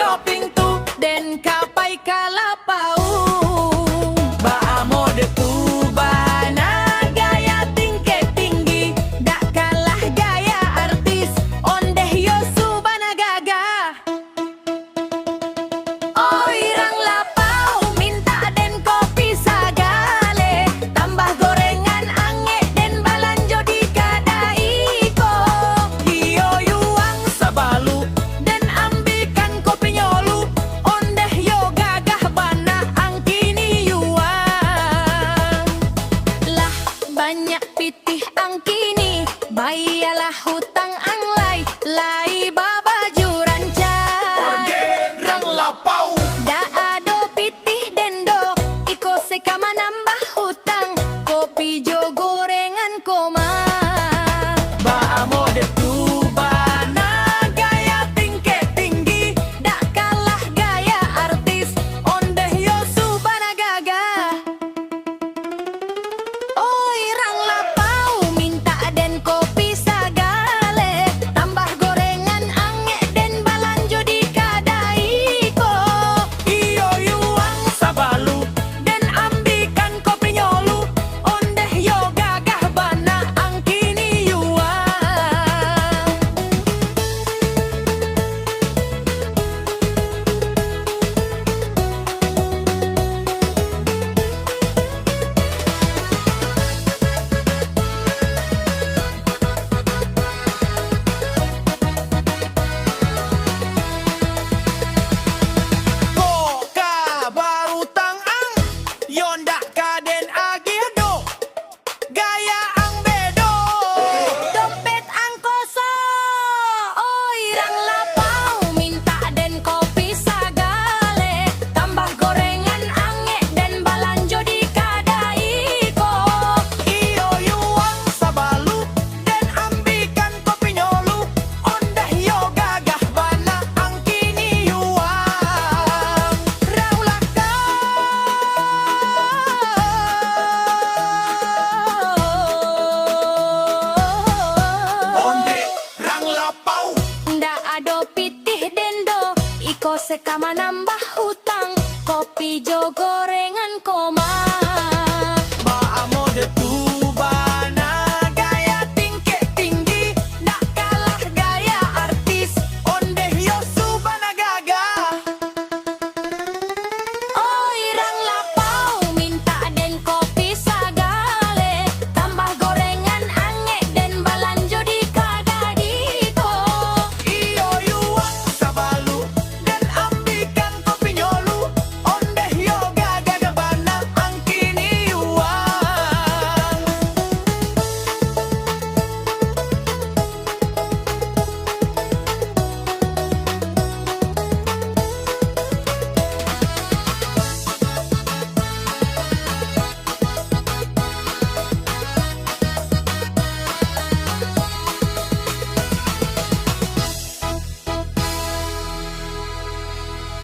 shopping tu den kapai kalapau. Baamo de tu bana gaya tingke tinggi, dak kalah gaya artis ondeh yosu bana gaga. Oi rang lapau minta den kopi sagale, tambah gorengan ange den balanjo di kadai ko. Hio yuang sabalu den ambilkan kopi nyolu, ondeh yo gagah bana angkini yuang. Lah banyak pitih angkini, bayalah hutang anglai, lai babaju rancai. Rang lapau Da ado pitih dendo, iko sekama nambah hutang, kopi jo gorengan koma. Baamo de tu bana gaya tingke tinggi, dak kalah gaya artis ondeh yosu bana gaga. Oi rang lapau minta den kopi sagale, tambah gorengan ange den balanjo di kadai ko. Iyo yuang sabalu den ambilkan kopi nyolu, ondeh yo gagah bana angkini yuang. Koka baru tang ang Yonda kaden agildo Gaya ang bedo Dompet ang koso, oi rang lapau minta den kopi sagale, tambah gorengan ange den balanjo di kadai ko. Iyo yuang sabalu Den ambilkan kopi nyolu Ondeh yo gagah bana angkini yuang Raulaka Onde rang lapau nda ado pitih dendo, iko sekama nambah